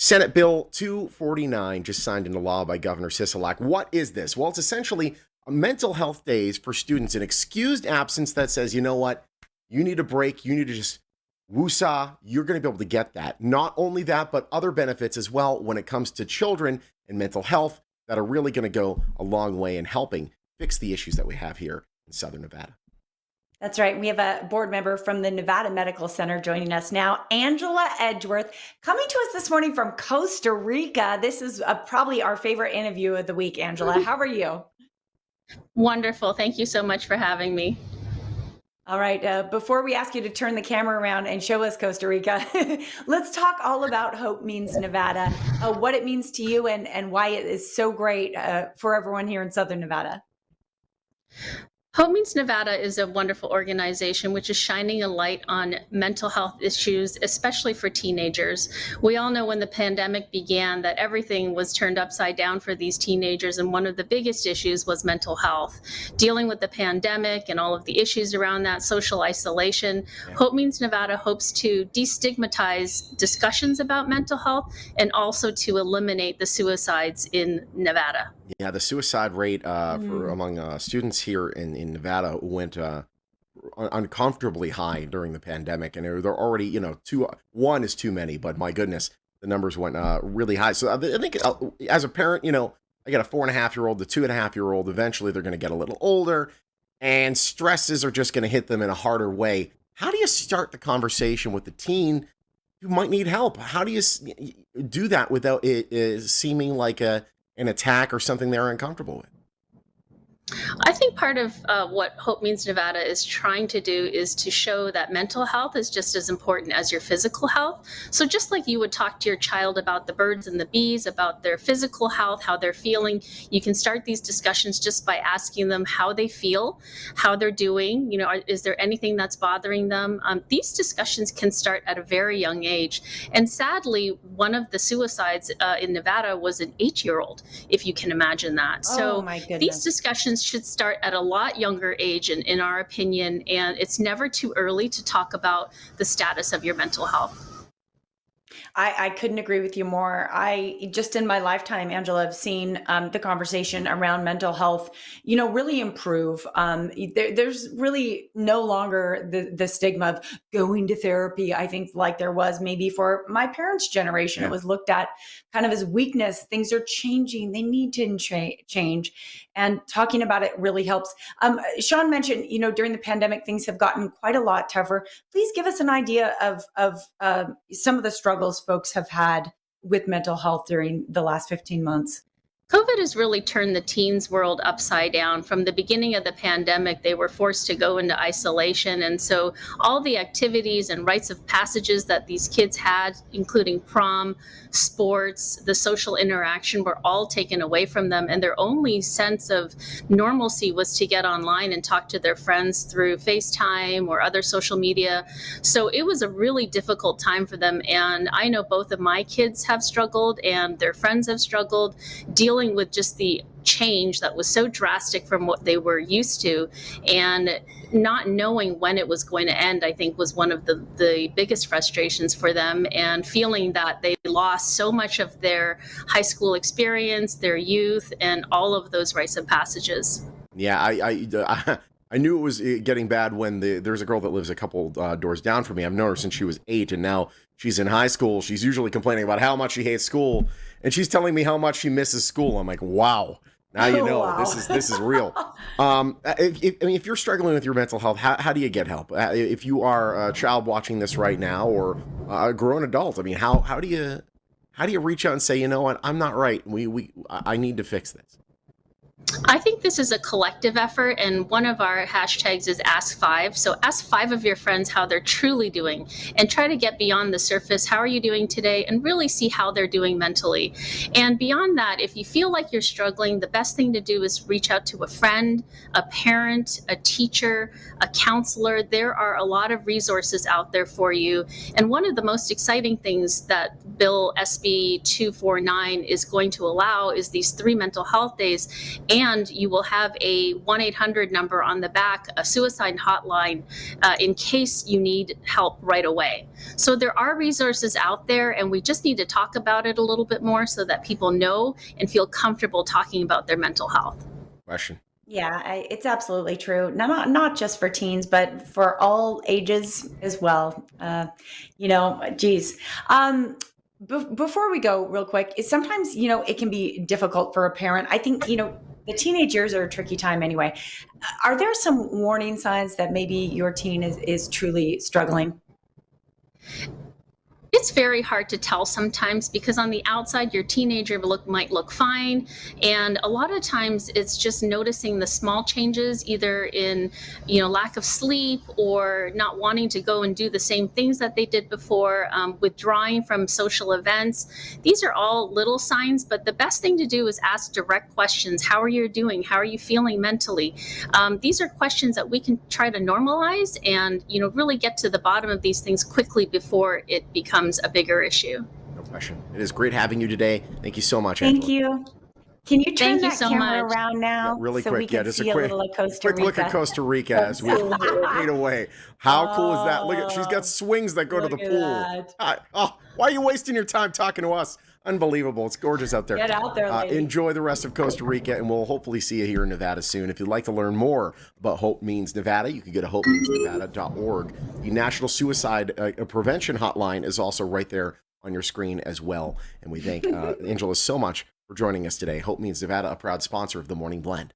Senate Bill 249 just signed into law by Governor Sisolak. What is this? Well, it's essentially mental health days for students, an excused absence that says, you know what, you need a break, you need to just woosah, you're going to be able to get that. Not only that, but other benefits as well when it comes to children and mental health that are really going to go a long way in helping fix the issues that we have here in Southern Nevada. That's right. We have a board member from the Nevada Medical Center joining us now, Angela Edgeworth, coming to us this morning from Costa Rica. This is probably our favorite interview of the week, Angela. How are you? Wonderful. Thank you so much for having me. All right. Before we ask you to turn the camera around and show us Costa Rica, let's talk all about Hope Means Nevada, what it means to you and why it is so great for everyone here in Southern Nevada. Hope Means Nevada is a wonderful organization which is shining a light on mental health issues, especially for teenagers. We all know when the pandemic began that everything was turned upside down for these teenagers, and one of the biggest issues was mental health. Dealing with the pandemic and all of the issues around that, social isolation, Hope Means Nevada hopes to destigmatize discussions about mental health and also to eliminate the suicides in Nevada. Yeah, the suicide rate for among students here in Nevada went uncomfortably high during the pandemic, and they're already, one is too many, but my goodness, the numbers went really high. So I think as a parent, I got a 4.5-year-old, the 2.5-year-old. Eventually, they're going to get a little older, and stresses are just going to hit them in a harder way. How do you start the conversation with the teen who might need help? How do you do that without it seeming like an attack or something they're uncomfortable with? I think part of what Hope Means Nevada is trying to do is to show that mental health is just as important as your physical health. So just like you would talk to your child about the birds and the bees, about their physical health, how they're feeling, you can start these discussions just by asking them how they feel, how they're doing, is there anything that's bothering them? These discussions can start at a very young age. And sadly, one of the suicides in Nevada was an 8-year-old, if you can imagine that. Oh, my goodness. These discussions should start at a lot younger age, in our opinion, and it's never too early to talk about the status of your mental health. I couldn't agree with you more. I just in my lifetime, Angela, have seen the conversation around mental health, really improve. There's really no longer the stigma of going to therapy. I think like there was maybe for my parents' generation, It was looked at kind of as weakness. Things are changing. They need to change. And talking about it really helps. Sean mentioned, during the pandemic, things have gotten quite a lot tougher. Please give us an idea of some of the struggles folks have had with mental health during the last 15 months. COVID has really turned the teens world upside down. From the beginning of the pandemic, they were forced to go into isolation. And so all the activities and rites of passages that these kids had, including prom, sports, the social interaction, were all taken away from them. And their only sense of normalcy was to get online and talk to their friends through FaceTime or other social media. So it was a really difficult time for them. And I know both of my kids have struggled and their friends have struggled dealing with just the change that was so drastic from what they were used to, and not knowing when it was going to end, I think was one of the biggest frustrations for them, and feeling that they lost so much of their high school experience, their youth, and all of those rites of passages. Yeah, I knew it was getting bad when there's a girl that lives a couple doors down from me. I've known her since she was 8, and now she's in high school. She's usually complaining about how much she hates school, and she's telling me how much she misses school. I'm like, wow. Now you know. Wow. This is real. If you're struggling with your mental health, how do you get help? If you are a child watching this right now, or a grown adult, how do you reach out and say, you know what, I'm not right. I need to fix this. I think this is a collective effort, and one of our hashtags is Ask5. So ask 5 of your friends how they're truly doing, and try to get beyond the surface. How are you doing today? And really see how they're doing mentally. And beyond that, if you feel like you're struggling, the best thing to do is reach out to a friend, a parent, a teacher, a counselor. There are a lot of resources out there for you. And one of the most exciting things that Bill SB 249 is going to allow is these 3 mental health days. And you will have a 1-800 number on the back, a suicide hotline, in case you need help right away. So there are resources out there, and we just need to talk about it a little bit more so that people know and feel comfortable talking about their mental health. Question. Yeah, it's absolutely true. Not just for teens, but for all ages as well. Geez. Before we go, real quick, sometimes it can be difficult for a parent. I think the teenage years are a tricky time anyway. Are there some warning signs that maybe your teen is truly struggling? It's very hard to tell sometimes because on the outside your teenager might look fine, and a lot of times it's just noticing the small changes, either in lack of sleep or not wanting to go and do the same things that they did before, withdrawing from social events. These are all little signs, but the best thing to do is ask direct questions. How are you doing? How are you feeling mentally? These are questions that we can try to normalize and really get to the bottom of these things quickly before it becomes a bigger issue. No question. It is great having you today. Thank you so much, Angela. Thank you. Can you turn Thank you that so camera much. around now? Really so quick, we can just see a a little of Costa quick look at Rica. Costa Rica as we fade away. How cool is that? Look at, she's got swings that go to the Look at pool. that. Why are you wasting your time talking to us? Unbelievable. It's gorgeous out there. Get out there, lady. Enjoy the rest of Costa Rica, and we'll hopefully see you here in Nevada soon. If you'd like to learn more about Hope Means Nevada, you can go to hopemeansnevada.org. The National Suicide Prevention Hotline is also right there on your screen as well. And we thank Angela so much for joining us today. Hope Means Nevada, a proud sponsor of The Morning Blend.